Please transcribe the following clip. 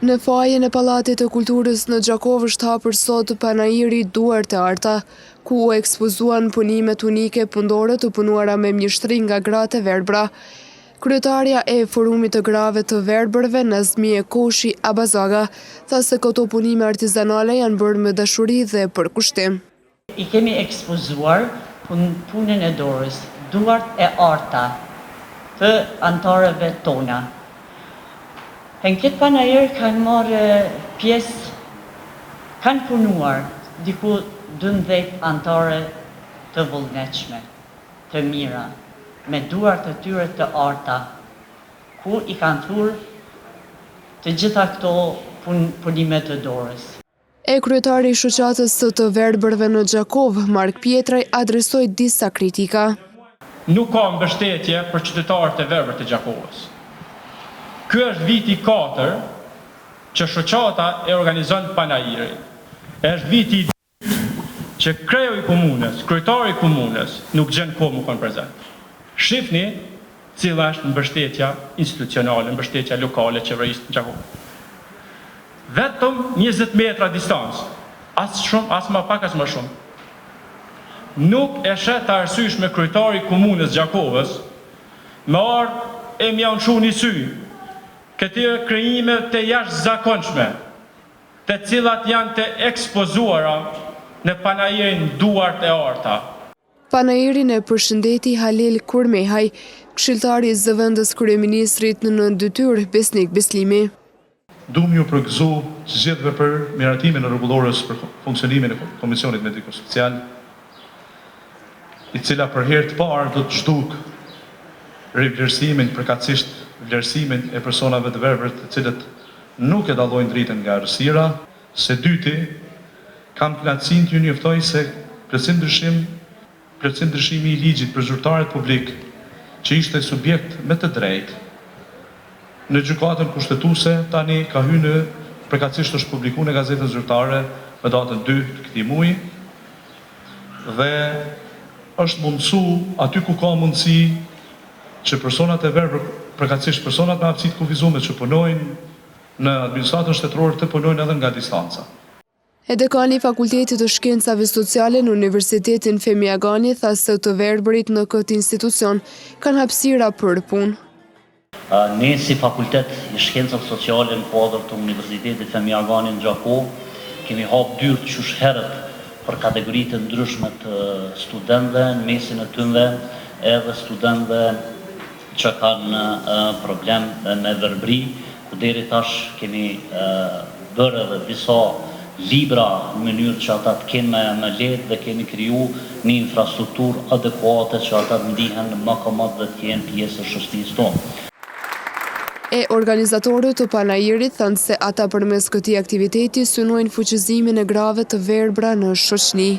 Në fajin e Pallatit të Kulturës në Gjakov është hapur sot panairi Duart e Arta, ku u ekspozuan punimet unike pundore të punuara me mjeshtri nga gratë e verbra. Kryetarja e Forumit të Grave të Verbërve, Nazmie Koshi Abazaga, tha se këto punime artizanale janë bërë me dashuri dhe për kushtim. I kemi ekspozuar punën e dorës, Duart e Arta të antarëve tona. Në këtë panair kanë marrë pjesë, kanë punuar diku 12 antare të vullnetshme, të mira, me duart të tyre të arta, ku i kanë thurë të gjitha këto punime të dorës. E kryetari i shoqatës të verbërve në Gjakov, Mark Pietraj, adresoi disa kritika. Nuk ka mbështetje për qytetarët e verbër të Gjakovës. Ky është viti 4 që shoqata e organizon panairin. Është viti 2 që kreu i komunës, kryetari i komunës nuk gjen kohë më kon prezent. Shifni cila është mbështetja institucionale, mbështetja lokale qeverisë të Gjakovës. Vetëm 20 metra distancë, as shumë, as më pak, as më shumë. Nuk e shet të arsyeshme kryetari i komunës Gjakovës me ardhë e mjanshu një sy këtyre krijime të jashtëzakonshme, të cilat janë të ekspozuara në panairin Duart e Arta. Panairin e përshëndeti Halil Kurmehaj, këshilltari i zëvendës kryeministrit në detyrë Besnik Beslimi. Duam ju përgëzu të gjithëve për miratimin e rregullorës për funksionimin e Komisionit Mediko-Social, i cila për herë të parë do të zhduk rivlerësimin, përkatësisht vlerësimin e personave të verbër të cilët nuk e dallojnë dritën nga errësira. Së dyti, kam kënaqësinë t'ju njoftoj se plotësim ndryshimi i ligjit për zyrtarët publik, që ishte subjekt me të drejtë në gjykatën kushtetuese, tani ka hyrë përkatësisht është publikuar në gazetën zyrtare me datën 2 të këtij muaji dhe është mundësu aty ku ka mundësi që personat e verbër, përkatësisht personat me aftësi të kufizuara që punojnë në administratën shtetërore të punojnë edhe nga distanca. E dekani i Fakultetit të Shkencave Sociale në Universitetin Femi Agani tha se të verbërit në këtë institucion kanë hapësira për punë. Ne si Fakultet i Shkencave Sociale në kuadër të Universitetit Femi Agani në Gjakov kemi hapë dyert qysh herët për kategoritë ndryshme të studentëve në mesin e tyre, edhe studentëve që kanë problem me verbri, ku deri tash kemi bërë edhe disa libra në mënyrë që ata të kenë me lehtë dhe kemi kriju një infrastrukturë adekuate që ata të ndihen më komod dhe të jenë pjesë e shoqërisë tonë. E organizatorët të panairit thanë se ata përmes këtij aktiviteti synojnë fuqizimin e grave të verbra në shoqëni.